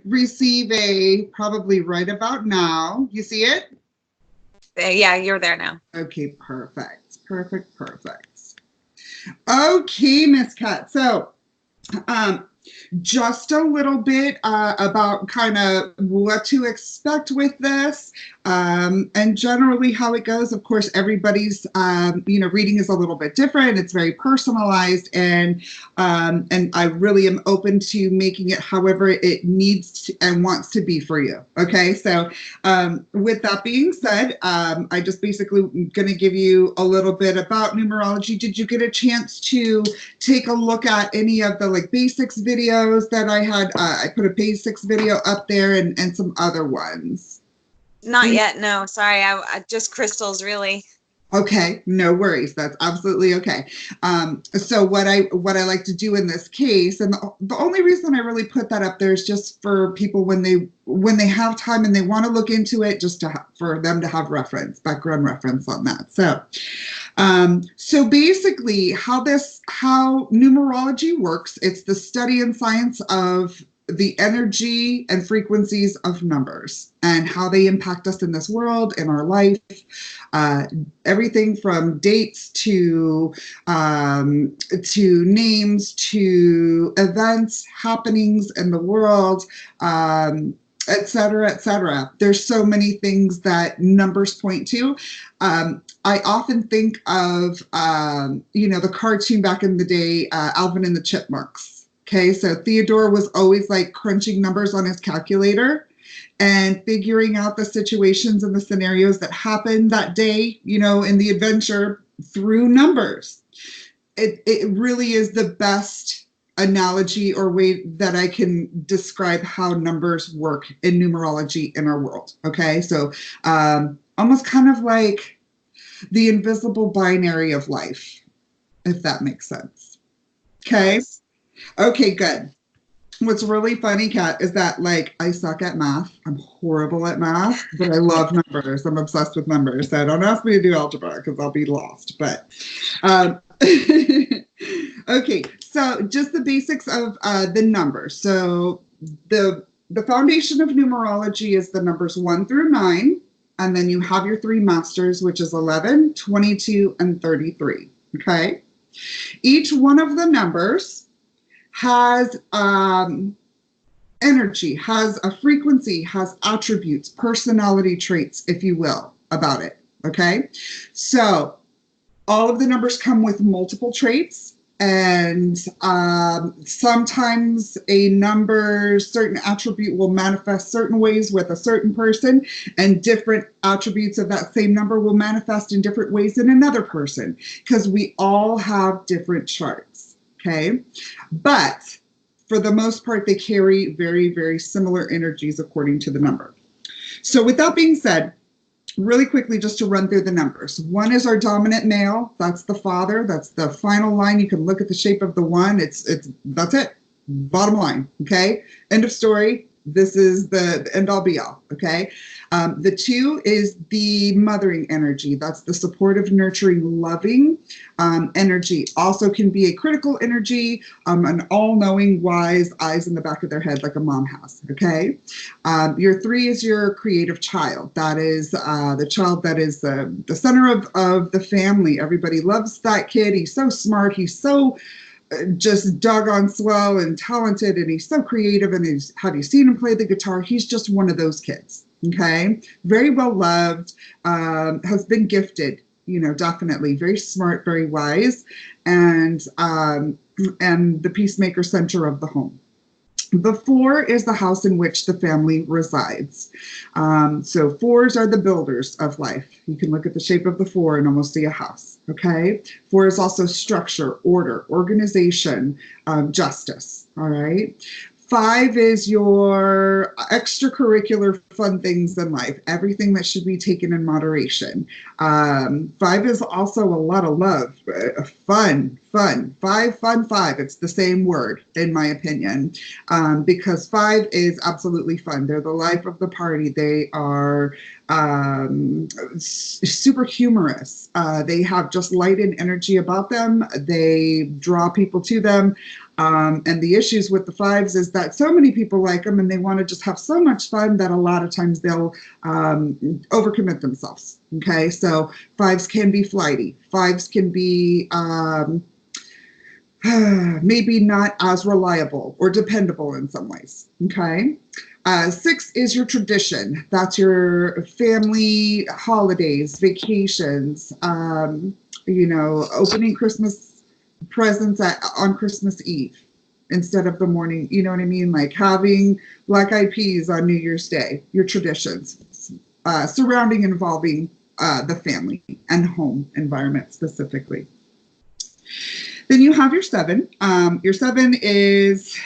receive a probably right about now. You see it? Yeah, you're there now. Okay, perfect. Perfect, perfect. Okay, Miss Kat. So, just a little bit about kind of what to expect with this, and generally how it goes. Of course, everybody's reading is a little bit different. It's very personalized, and I really am open to making it however it needs to and wants to be for you. Okay, so with that being said, I just basically going to give you a little bit about numerology. Did you get a chance to take a look at any of the like basics videos that I had? I put a basics video up there and some other ones. Not yet. No, sorry. I just crystals, really. Okay, no worries. That's absolutely okay. So what I like to do in this case, and the only reason I really put that up there is just for people when they have time and they want to look into it, just for them to have background reference on that. So basically how numerology works, it's the study and science of the energy and frequencies of numbers and how they impact us in this world, in our life, everything from dates to names to events, happenings in the world, et cetera, et cetera. There's so many things that numbers point to. I often think of, the cartoon back in the day, Alvin and the Chipmunks. Okay, so Theodore was always like crunching numbers on his calculator and figuring out the situations and the scenarios that happened that day, in the adventure through numbers. It really is the best analogy or way that I can describe how numbers work in numerology in our world. Okay, so almost kind of like the invisible binary of life, if that makes sense. Okay. Okay, good. What's really funny, Kat, is that I suck at math. I'm horrible at math, but I love numbers. I'm obsessed with numbers. So don't ask me to do algebra because I'll be lost. But okay, so just the basics of the numbers. So the foundation of numerology is the numbers 1 through 9, and then you have your 3 masters, which is 11, 22, and 33. Okay, each one of the numbers has energy, has a frequency, has attributes, personality traits, if you will, about it. Okay, so all of the numbers come with multiple traits, and sometimes a number, certain attribute will manifest certain ways with a certain person, and different attributes of that same number will manifest in different ways in another person, because we all have different charts. Okay, but for the most part, they carry very, very similar energies according to the number. So with that being said, really quickly, just to run through the numbers. 1 is our dominant male. That's the father. That's the final line. You can look at the shape of the 1. That's it. Bottom line. Okay. End of story. This is the end all be all. Okay. The 2 is the mothering energy. That's the supportive, nurturing, loving energy. Also can be a critical energy, an all-knowing, wise eyes in the back of their head like a mom has. Okay. Your 3 is your creative child. That is the child that is the center of the family. Everybody loves that kid. He's so smart. He's so just doggone swell and talented, and he's so creative, and have you seen him play the guitar? He's just one of those kids. Okay, very well loved, has been gifted, definitely very smart, very wise, and the peacemaker center of the home. The 4 is the house in which the family resides. So 4s are the builders of life. You can look at the shape of the 4 and almost see a house. Okay. 4 is also structure, order, organization, justice. All right. 5 is your extracurricular fun things in life, everything that should be taken in moderation. 5 is also a lot of love, fun. 5. It's the same word, in my opinion, because 5 is absolutely fun. They're the life of the party. They are super humorous. They have just light and energy about them. They draw people to them. And the issues with the fives is that so many people like them and they want to just have so much fun that a lot of times they'll overcommit themselves. Okay, so fives can be flighty. Fives can be maybe not as reliable or dependable in some ways. Okay. Six is your tradition. That's your family holidays, vacations, opening Christmas presents on Christmas Eve instead of the morning. You know what I mean? Like having black eyed peas on New Year's Day, your traditions, surrounding and involving the family and home environment specifically. Then you have your seven. Your seven is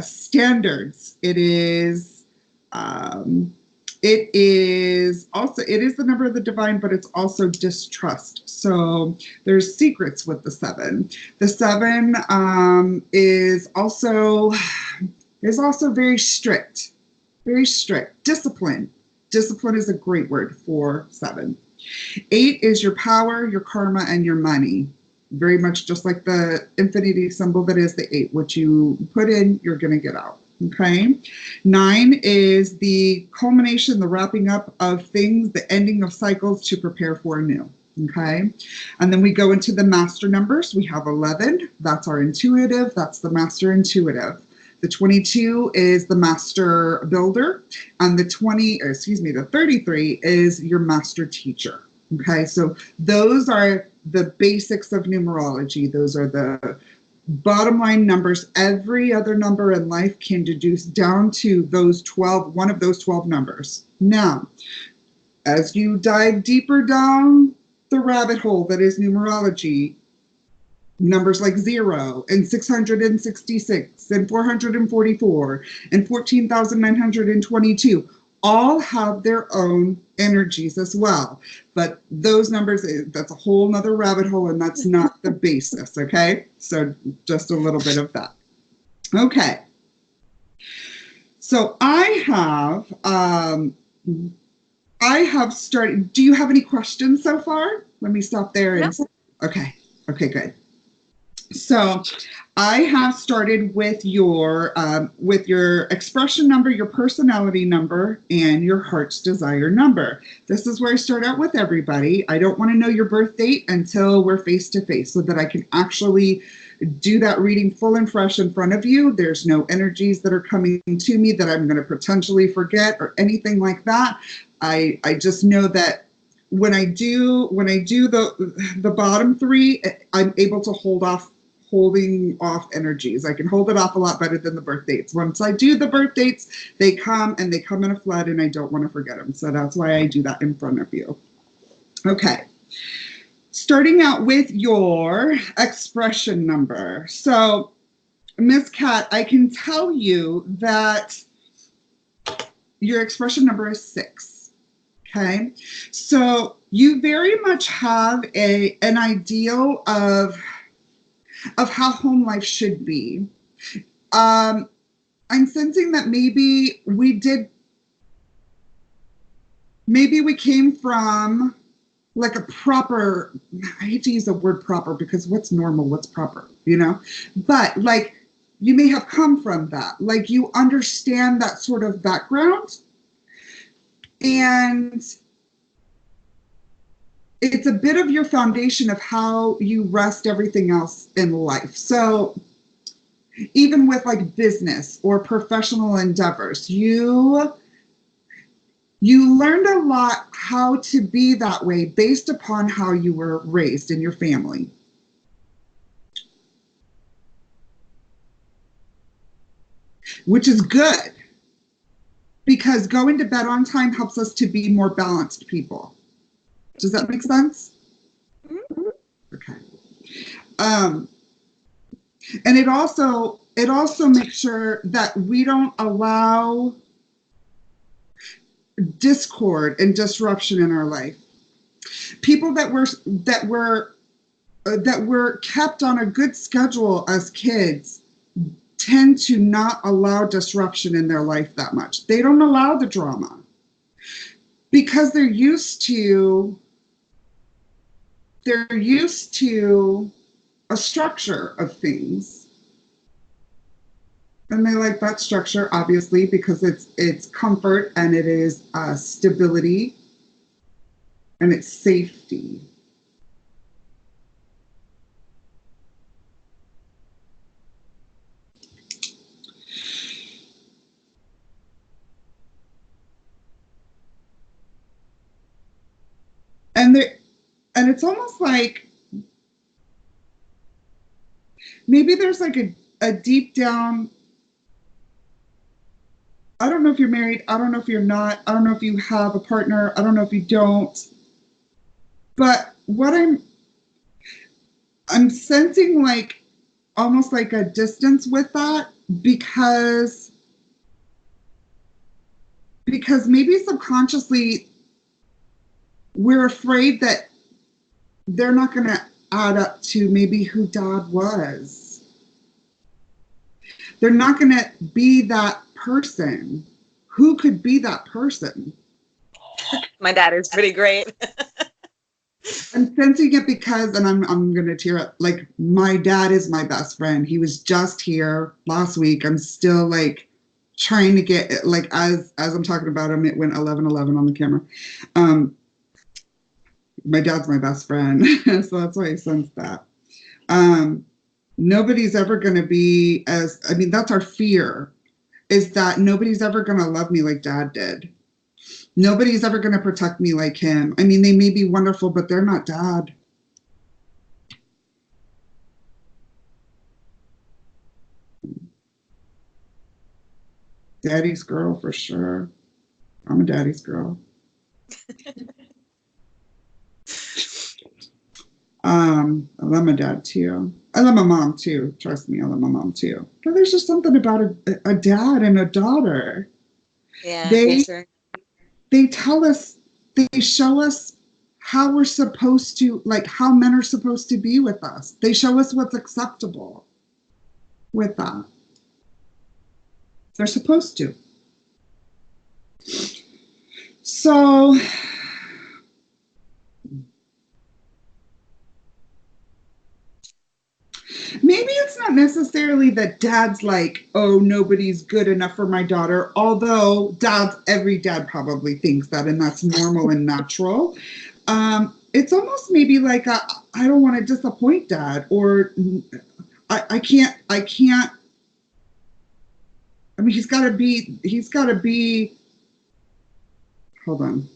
standards. It is the number of the divine, but it's also distrust. So there's secrets with the seven. The seven is also very strict, very strict. Discipline. Discipline is a great word for seven. Eight is your power, your karma, and your money. Very much just like the infinity symbol that is the eight. What you put in, you're going to get out. Okay. 9 is the culmination, the wrapping up of things, the ending of cycles to prepare for a new. Okay. And then we go into the master numbers. We have 11. That's our intuitive. That's the master intuitive. The 22 is the master builder. And the 33 is your master teacher. Okay. So those are the basics of numerology. Those are the bottom line numbers. Every other number in life can deduce down to those 12, one of those 12 numbers. Now, as you dive deeper down the rabbit hole that is numerology, numbers like 0 and 666 and 444 and 14,922 all have their own energies as well. But those numbers, that's a whole nother rabbit hole, and that's not the basis, okay? So just a little bit of that. Okay. So I have started. Do you have any questions so far? Let me stop there. And, no. Okay, good. So I have started with your expression number, your personality number, and your heart's desire number. This is where I start out with everybody. I don't want to know your birth date until we're face to face so that I can actually do that reading full and fresh in front of you. There's no energies that are coming to me that I'm going to potentially forget or anything like that. I just know that when I do the bottom three, I'm able to holding off energies. I can hold it off a lot better than the birth dates. Once I do the birth dates, they come in a flood and I don't want to forget them. So that's why I do that in front of you. Okay. Starting out with your expression number. So, Miss Cat, I can tell you that your expression number is 6. Okay. So you very much have an ideal of how home life should be. I'm sensing that maybe we came from like a proper, I hate to use the word proper because what's normal, what's proper, but like you may have come from that, like you understand that sort of background, and it's a bit of your foundation of how you rest everything else in life. So even with like business or professional endeavors, you learned a lot how to be that way based upon how you were raised in your family. Which is good, because going to bed on time helps us to be more balanced people. Does that make sense? Mm-hmm. Okay. And it also makes sure that we don't allow discord and disruption in our life. People that were kept on a good schedule as kids tend to not allow disruption in their life that much. They don't allow the drama because they're used to a structure of things. And they like that structure, obviously, because it's comfort and it is stability and it's safety. And they and it's almost like maybe there's like a deep down, I don't know if you're married, I don't know if you're not, I don't know if you have a partner, I don't know if you don't, but what I'm sensing like almost like a distance with that because maybe subconsciously we're afraid that they're not going to add up to maybe who dad was. They're not going to be that person. Who could be that person? My dad is pretty great. I'm sensing it because, and I'm gonna tear up. Like my dad is my best friend. He was just here last week. I'm still like trying to get like as I'm talking about him, it went 11:11 on the camera. Um, my dad's my best friend, so that's why I sense that. Um, Nobody's ever gonna be as. I mean, that's our fear, is that nobody's ever gonna love me like dad did. Nobody's ever gonna protect me like him. I mean, they may be wonderful, but they're not dad. Daddy's girl for sure. I'm a daddy's girl. I love my dad too. I love my mom too. Trust me, I love my mom too. But there's just something about a dad and a daughter. Yeah, for They sure. they tell us, they show us how we're supposed to, like how men are supposed to be with us. They show us what's acceptable with that. They're supposed to. So maybe it's not necessarily that dad's like, oh, nobody's good enough for my daughter, although every dad probably thinks that, and that's normal and natural. It's almost maybe like I don't want to disappoint dad, or I can't. I mean, he's got to be, hold on.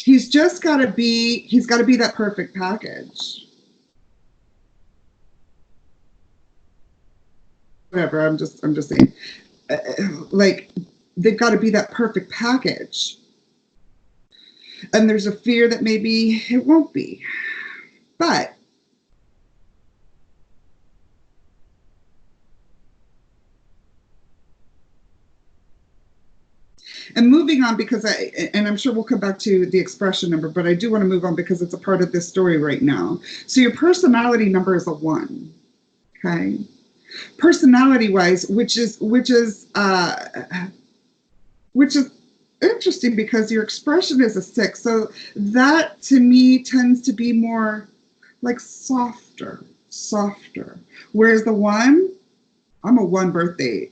He's got to be that perfect package. Whatever, I'm just saying, like they've got to be that perfect package, and there's a fear that maybe it won't be. But and moving on, because and I'm sure we'll come back to the expression number, but I do want to move on because it's a part of this story right now. So your personality number is a 1. Okay. Personality wise, which is interesting because your expression is a 6. So that to me tends to be more like softer. Whereas the 1, I'm a 1 birthday.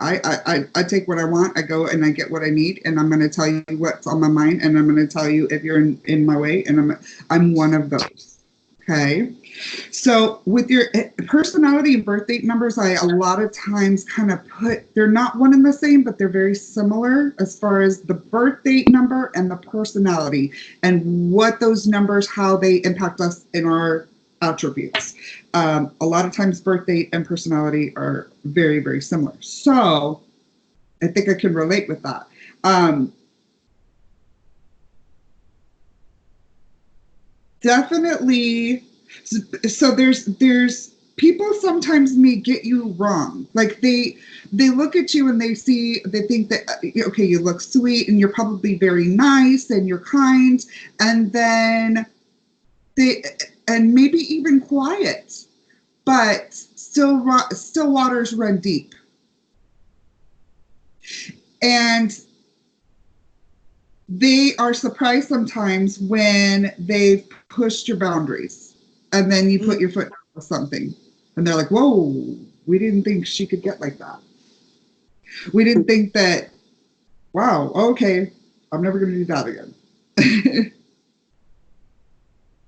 I take what I want, I go and I get what I need, and I'm going to tell you what's on my mind, and I'm going to tell you if you're in my way, and I'm one of those. Okay. So with your personality and birth date numbers, I a lot of times kind of they're not one and the same, but they're very similar as far as the birth date number and the personality, and what those numbers, how they impact us in our attributes. A lot of times birth date and personality are very, very similar. So I think I can relate with that. Definitely. So there's people sometimes may get you wrong. Like they look at you and they think that okay, you look sweet and you're probably very nice and you're kind, and then they, and maybe even quiet, but still waters run deep. And they are surprised sometimes when they've pushed your boundaries, and then you put your foot down with something and they're like, whoa, we didn't think she could get like that. We didn't think that, wow, okay, I'm never going to do that again.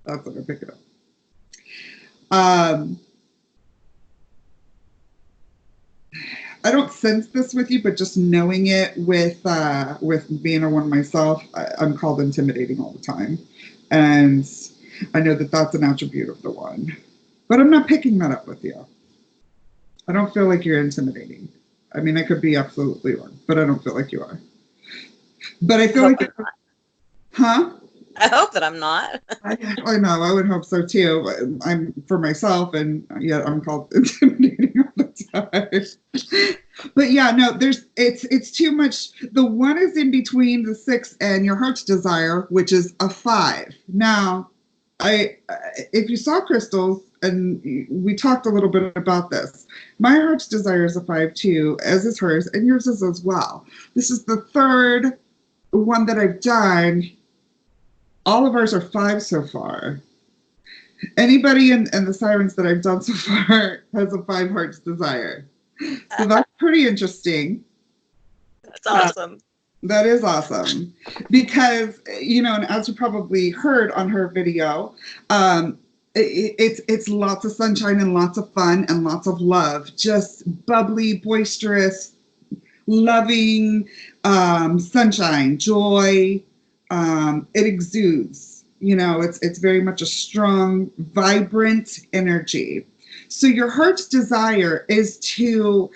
That's what I pick it up. I don't sense this with you, but just knowing it with being a one myself, I'm called intimidating all the time, and I know that that's an attribute of the one. But I'm not picking that up with you. I don't feel like you're intimidating. I mean, I could be absolutely wrong, but I don't feel like you are. But I feel like, huh? I hope that I'm not. I know. I would hope so too. I'm for myself, and yet I'm called intimidating all the time. But yeah, no. It's too much. The one is in between the 6 and your heart's desire, which is a 5. Now, if you saw crystals, and we talked a little bit about this, my heart's desire is a 5 too, as is hers, and yours is as well. This is the third one that I've done. All of ours are 5 so far. Anybody in the sirens that I've done so far has a 5 hearts desire. So that's pretty interesting. That's awesome. That is awesome. Because, and as you probably heard on her video, it's lots of sunshine and lots of fun and lots of love. Just bubbly, boisterous, loving, sunshine, joy. It exudes, it's very much a strong, vibrant energy. So your heart's desire is to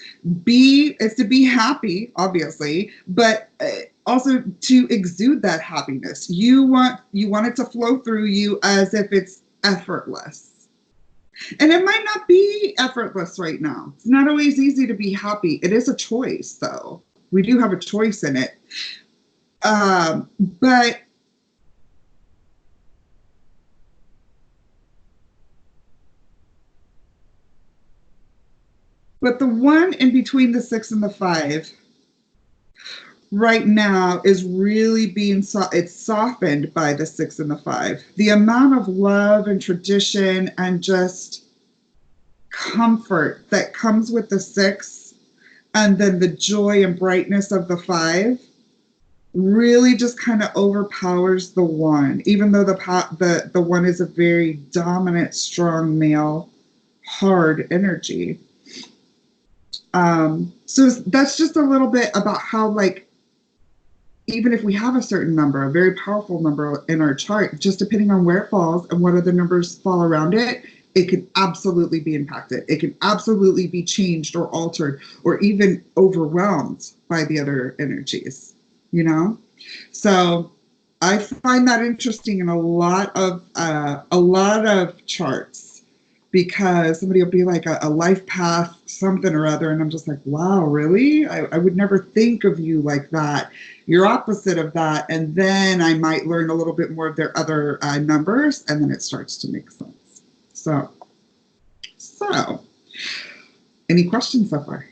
be happy, obviously, but also to exude that happiness. You want it to flow through you as if it's effortless. And it might not be effortless right now. It's not always easy to be happy. It is a choice, though. We do have a choice in it. But the one in between the 6 and the 5 right now is really being it's softened by the 6 and the 5. The amount of love and tradition and just comfort that comes with the 6, and then the joy and brightness of the 5 really just kind of overpowers the 1, even though the 1 is a very dominant, strong male, hard energy. So that's just a little bit about how, like, even if we have a certain number, a very powerful number in our chart, just depending on where it falls and what other numbers fall around it, it can absolutely be impacted. It can absolutely be changed or altered or even overwhelmed by the other energies, So I find that interesting in a lot of charts, because somebody will be like a life path, something or other, and I'm just like, wow, really? I would never think of you like that. You're opposite of that. And then I might learn a little bit more of their other numbers, and then it starts to make sense. So, any questions so far?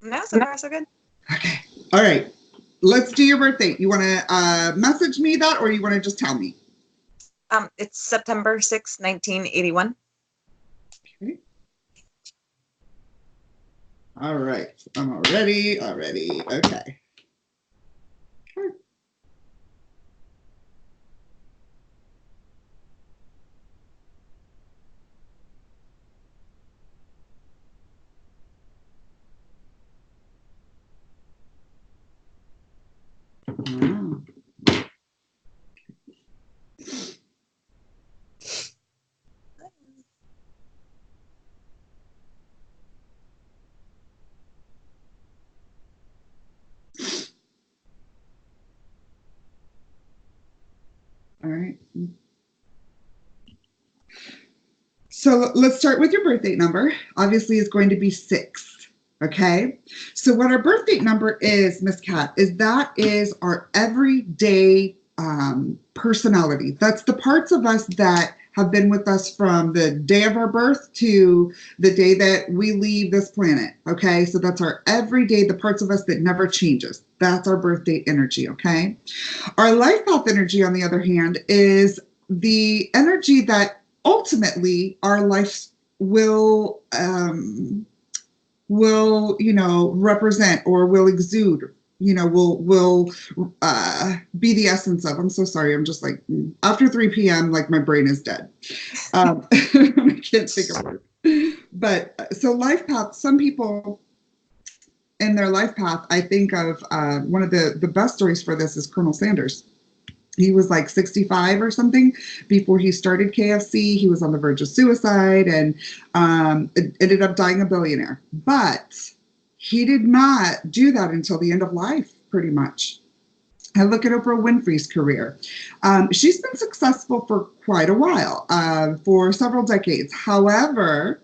No, so far so good. Okay. All right. Let's do your birthday. You want to message me that, or you want to just tell me? It's September 6, 1981. Okay. All right. I'm all ready. Okay. Wow. All right. So let's start with your birth date number. Obviously, it's going to be 6. Okay. So what our birth date number is, Miss Cat, is our everyday personality. That's the parts of us that have been with us from the day of our birth to the day that we leave this planet. Okay, so that's our everyday, the parts of us that never changes. That's our birth date energy. Okay, our life path energy, on the other hand, is the energy that ultimately our life will represent or will exude, will be the essence of. I'm so sorry, I'm just like, after 3 p.m. like my brain is dead. I can't think of it. But so life path, some people in their life path, I think of one of the best stories for this is Colonel Sanders. He was like 65 or something before he started KFC. He was on the verge of suicide and ended up dying a billionaire. But he did not do that until the end of life, pretty much. I look at Oprah Winfrey's career. She's been successful for quite a while, for several decades. However,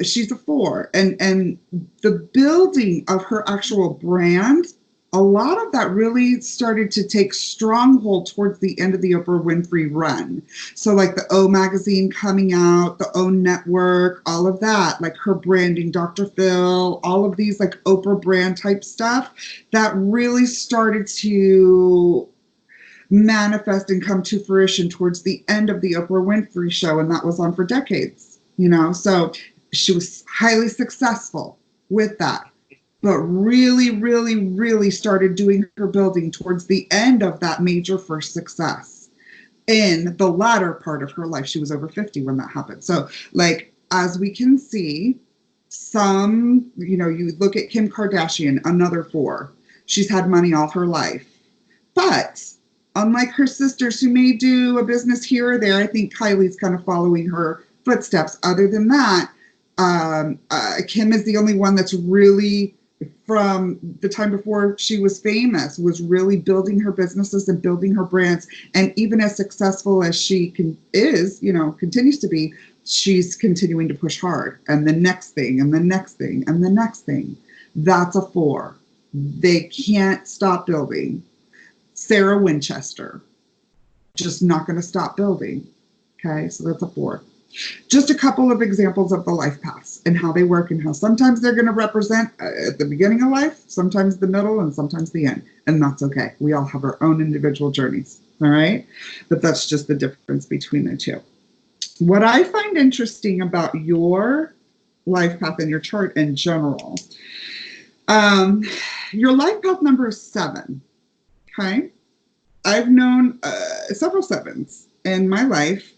she's a 4. And the building of her actual brand, a lot of that really started to take stronghold towards the end of the Oprah Winfrey run. So like the O magazine coming out, the O network, all of that, like her branding, Dr. Phil, all of these like Oprah brand type stuff, that really started to manifest and come to fruition towards the end of the Oprah Winfrey show. And that was on for decades, so she was highly successful with that, but really, really, really started doing her building towards the end of that major first success in the latter part of her life. She was over 50 when that happened. So like, as we can see, some, you look at Kim Kardashian, another 4. She's had money all her life. But unlike her sisters who may do a business here or there, I think Kylie's kind of following her footsteps. Other than that, Kim is the only one that's really, from the time before she was famous, was really building her businesses and building her brands. And even as successful as she continues to be, she's continuing to push hard. And the next thing, and the next thing, and the next thing. That's a 4. They can't stop building. Sarah Winchester, just not going to stop building. Okay, so that's a 4. Just a couple of examples of the life paths and how they work, and how sometimes they're going to represent at the beginning of life, sometimes the middle, and sometimes the end. And that's okay. We all have our own individual journeys. All right. But that's just the difference between the two. What I find interesting about your life path and your chart in general, your life path number is 7. Okay. I've known several 7s in my life.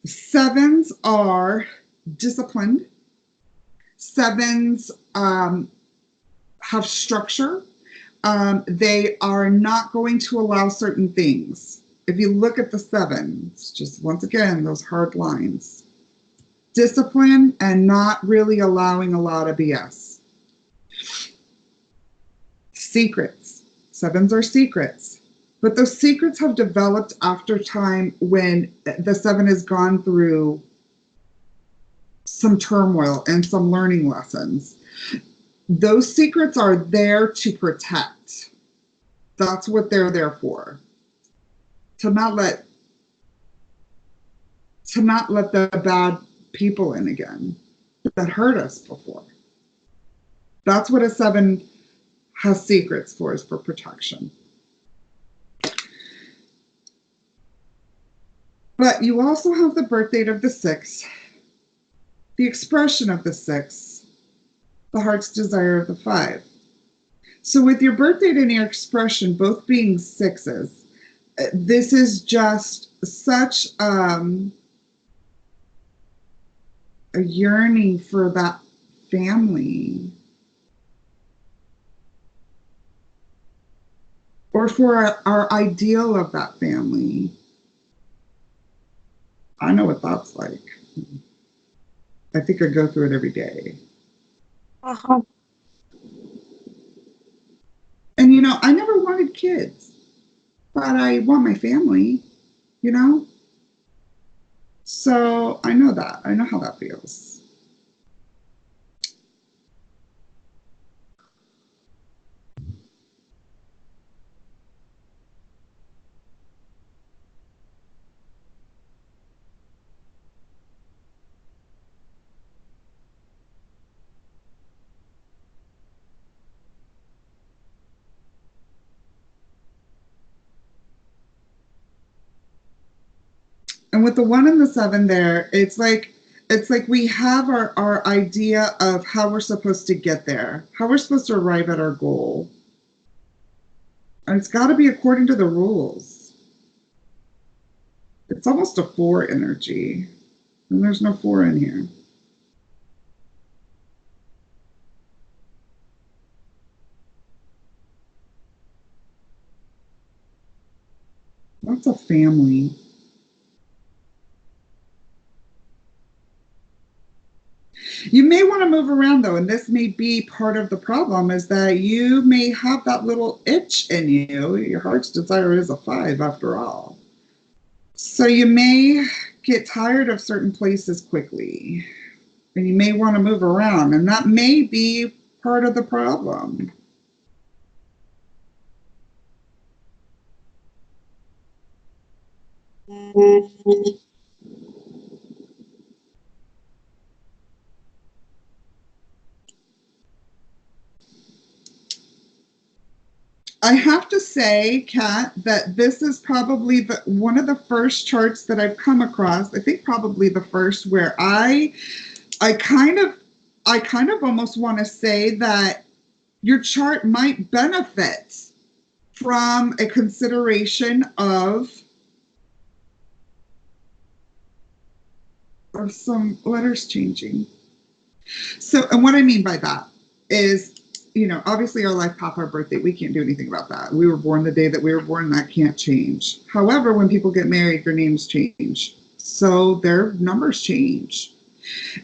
7s are disciplined. 7s have structure. They are not going to allow certain things. If you look at the 7s, just once again, those hard lines. Discipline and not really allowing a lot of BS. Secrets. 7s are secrets. But those secrets have developed after time when the 7 has gone through some turmoil and some learning lessons. Those secrets are there to protect. That's what they're there for. To not let the bad people in again that hurt us before. That's what a 7 has secrets for, is for protection. But you also have the birth date of the 6, the expression of the 6, the heart's desire of the 5. So with your birth date and your expression both being 6s, this is just such a yearning for that family, or for our ideal of that family. I know what that's like. I think I go through it every day. Uh-huh. And I never wanted kids, but I want my family, So I know that. I know how that feels. And with the 1 and the 7 there, it's like we have our idea of how we're supposed to get there, how we're supposed to arrive at our goal. And it's got to be according to the rules. It's almost a 4 energy, and there's no 4 in here. That's a family. You may want to move around though, and this may be part of the problem, is that you may have that little itch in you. Your heart's desire is a 5 after all. So you may get tired of certain places quickly, and you may want to move around, and that may be part of the problem. I have to say, Kat, that this is probably one of the first charts that I've come across. I think probably the first where I kind of almost want to say that your chart might benefit from a consideration of some letters changing. So, and what I mean by that is, you know, obviously our life path, our birthday, we can't do anything about that. We were born the day that we were born, and that can't change. However, when people get married, their names change. So their numbers change.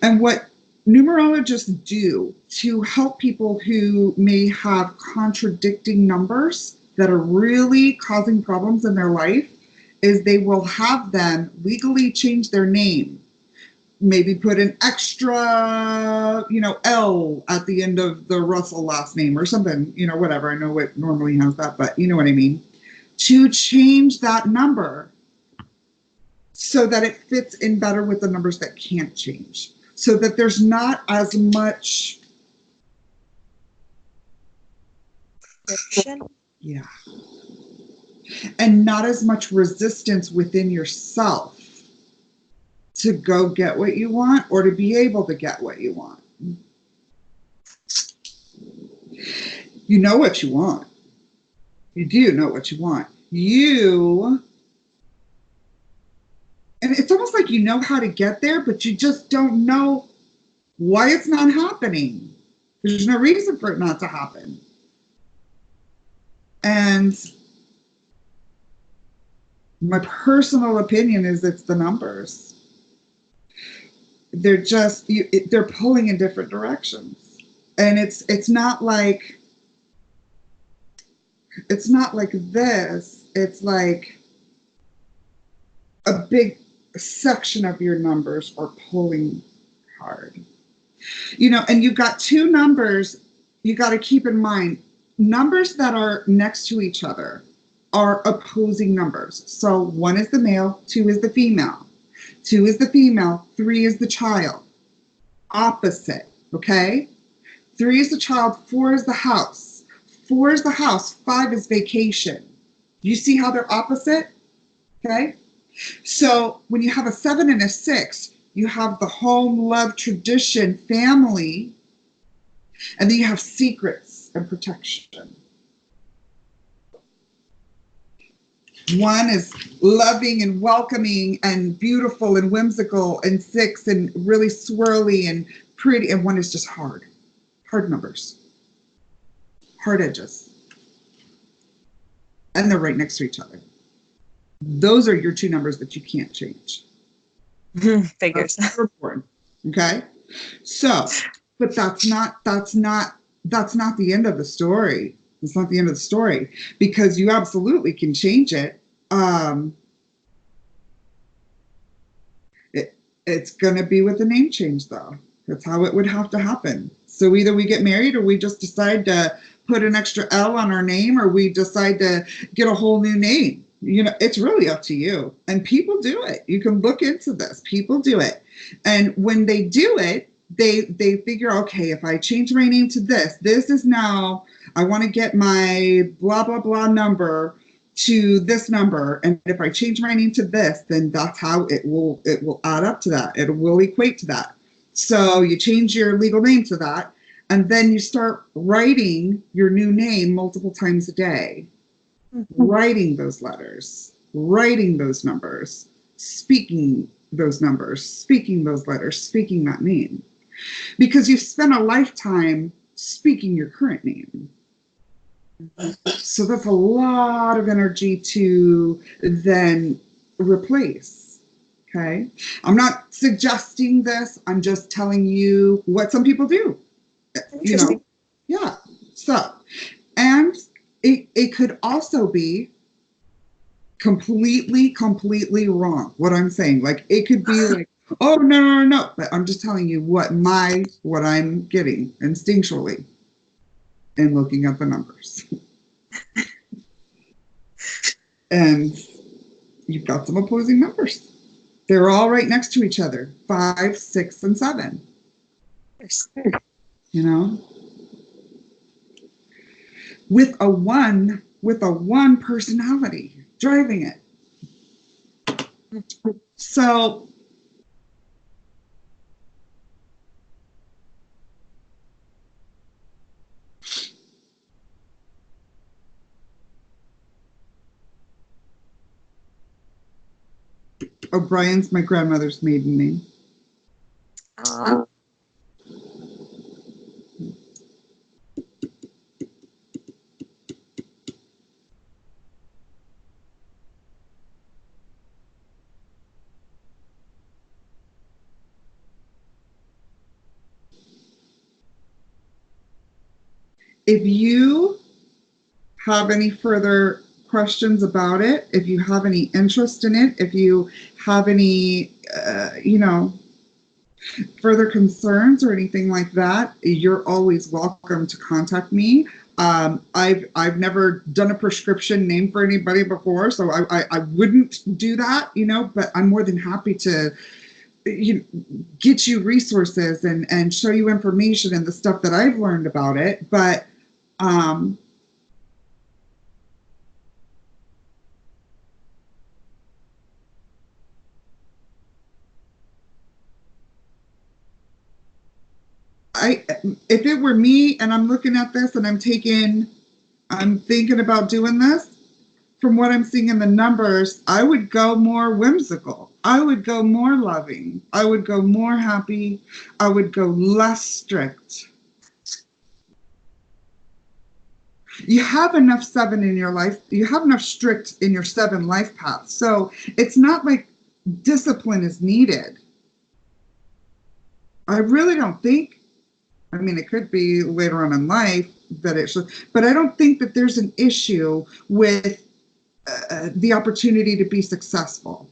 And what numerologists do to help people who may have contradicting numbers that are really causing problems in their life is they will have them legally change their name. Maybe put an extra, you know, L at the end of the Russell last name or something, you know, whatever. I know it normally has that, but you know what I mean. To change that number so that it fits in better with the numbers that can't change. So that there's not as much. Friction? Yeah. And not as much resistance within yourself to go get what you want or to be able to get what you want. You know what you want. You do know what you want. And it's almost like you know how to get there, but you just don't know why it's not happening. There's no reason for it not to happen. And my personal opinion is it's the numbers. They're just they're pulling in different directions, and it's not like this. It's like a big section of your numbers are pulling hard, you know. And you've got 2 numbers you got to keep in mind. Numbers that are next to each other are opposing numbers. So 1 is the male, 2 is the female. 2 is the female, 3 is the child. Opposite, okay? 3 is the child, 4 is the house. 4 is the house, 5 is vacation. Do you see how they're opposite? Okay? So when you have a 7 and a 6, you have the home, love, tradition, family, and then you have secrets and protection. 1 is loving and welcoming and beautiful and whimsical, and 6 and really swirly and pretty, and 1 is just hard numbers, hard edges, and they're right next to each other. Those are your 2 numbers that you can't change. Figures. That's important. Okay, so but that's not the end of the story. It's not the end of the story, because you absolutely can change it. It's going to be with a name change, though. That's how it would have to happen. So either we get married, or we just decide to put an extra L on our name, or we decide to get a whole new name. You know, it's really up to you. And people do it. You can look into this. People do it. And when they do it, they figure, okay, if I change my name to this is now, I want to get my blah, blah, blah number to this number, and if I change my name to this, then that's how it will add up to that. It will equate to that. So you change your legal name to that, and then you start writing your new name multiple times a day, writing those letters, writing those numbers, speaking those numbers, speaking those letters, speaking that name, because you've spent a lifetime speaking your current name. So that's a lot of energy to then replace. Okay. I'm not suggesting this. I'm just telling you what some people do. You know? Yeah. So, and it could also be completely wrong. What I'm saying, like it could be like, oh no. But I'm just telling you what I'm getting instinctually and looking at the numbers. And you've got some opposing numbers. They're all right next to each other, 5, 6, and 7. You know, with a one personality driving it. So O'Brien's my grandmother's maiden name. If you have any further questions about it, if you have any interest in it, if you have any, further concerns or anything like that, you're always welcome to contact me. I've never done a prescription name for anybody before, so I wouldn't do that, but I'm more than happy to get you resources and show you information and the stuff that I've learned about it. But if it were me and I'm looking at this and I'm thinking about doing this, from what I'm seeing in the numbers, I would go more whimsical. I would go more loving. I would go more happy. I would go less strict. You have enough 7 in your life. You have enough strict in your 7 life path. So it's not like discipline is needed. I really don't think. I mean, it could be later on in life that it should, but I don't think that there's an issue with the opportunity to be successful.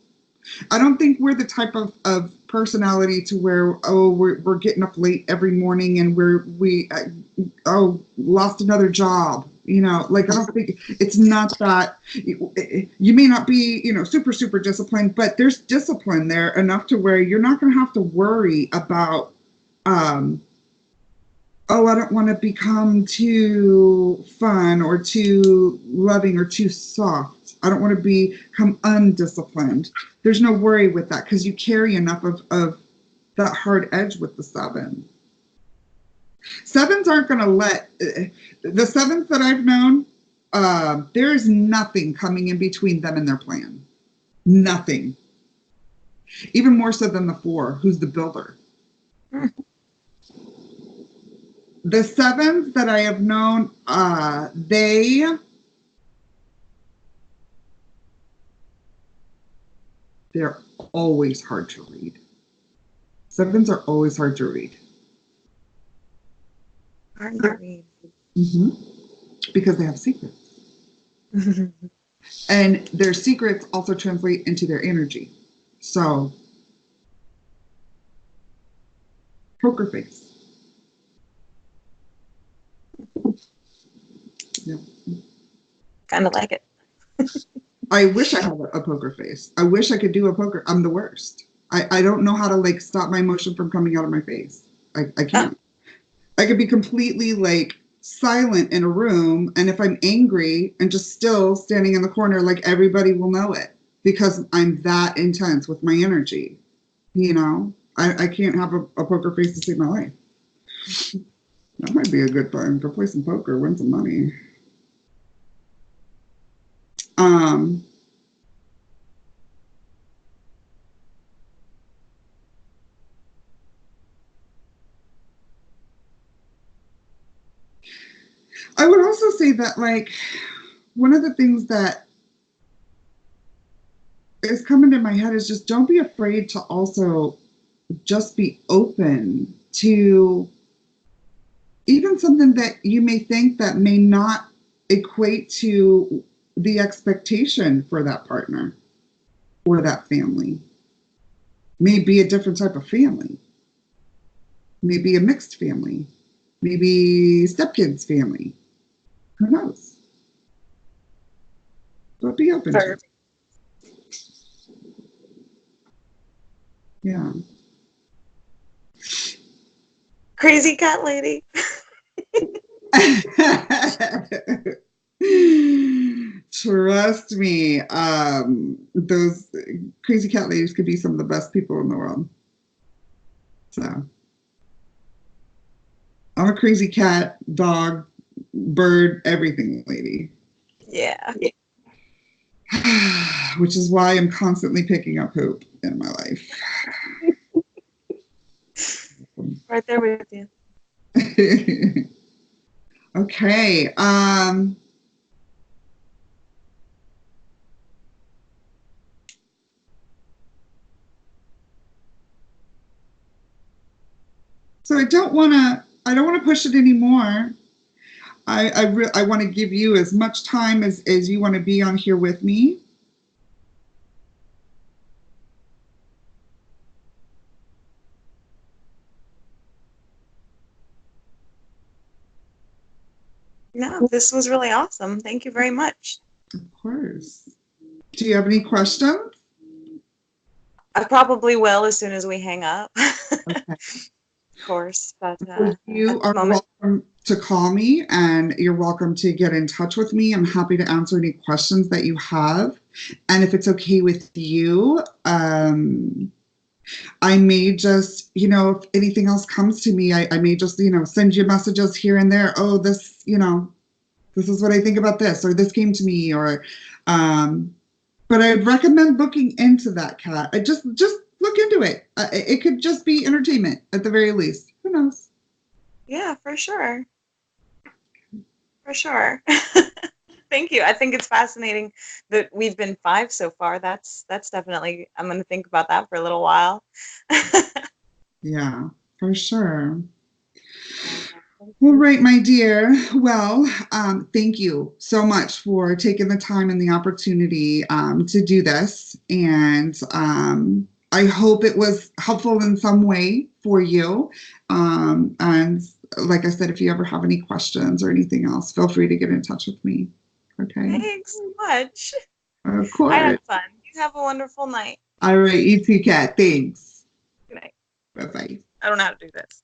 I don't think we're the type of personality to where, we're getting up late every morning and we lost another job. Like, I don't think it's not that. You may not be, super disciplined, but there's discipline there enough to where you're not going to have to worry about, I don't want to become too fun or too loving or too soft. I don't want to become undisciplined. There's no worry with that because you carry enough of that hard edge with the 7. 7s aren't going to let, the 7s that I've known, there is nothing coming in between them and their plan. Nothing. Even more so than the 4, who's the builder. The 7s that I have known, they're always hard to read. 7s are always hard to read. Hard to read. Mm-hmm. Because they have secrets. And their secrets also translate into their energy. So, poker face. Yeah. Kind of like it. I wish I had a poker face. I wish I could do a poker. I'm the worst. I don't know how to stop my emotion from coming out of my face. I can't. I could be completely silent in a room, and if I'm angry and just still standing in the corner, like everybody will know it because I'm that intense with my energy. You know, I can't have a poker face to save my life. That might be a good time. Go play some poker, win some money. I would also say that, like, one of the things that is coming to my head is just don't be afraid to also just be open to even something that you may think that may not equate to the expectation for that partner or that family. May be a different type of family, maybe a mixed family, maybe stepkids family. Who knows? But be open to it. Yeah. Crazy cat lady. Trust me, those crazy cat ladies could be some of the best people in the world. So I'm a crazy cat, dog, bird, everything lady. Yeah. Which is why I'm constantly picking up poop in my life. Right there with you. Okay. So I don't want to push it anymore. I want to give you as much time as you want to be on here with me. No, this was really awesome. Thank you very much. Of course. Do you have any questions? I probably will as soon as we hang up. Okay. Of course, but you are welcome to call me, and you're welcome to get in touch with me. I'm happy to answer any questions that you have. And if it's okay with you, I may just, if anything else comes to me, I may just, send you messages here and there. Oh, this, this is what I think about this, or this came to me, or, but I'd recommend looking into that, Kat. I just look into it. It could just be entertainment at the very least. Who knows? Yeah, for sure. For sure. Thank you. I think it's fascinating that we've been 5 so far. That's definitely, I'm going to think about that for a little while. Yeah, for sure. All right, my dear. Well, thank you so much for taking the time and the opportunity to do this. And I hope it was helpful in some way for you. And like I said, if you ever have any questions or anything else, feel free to get in touch with me. Okay. Thanks so much. Of course. I had fun. You have a wonderful night. All right, you too, Kat. Thanks. Good night. Bye-bye. I don't know how to do this.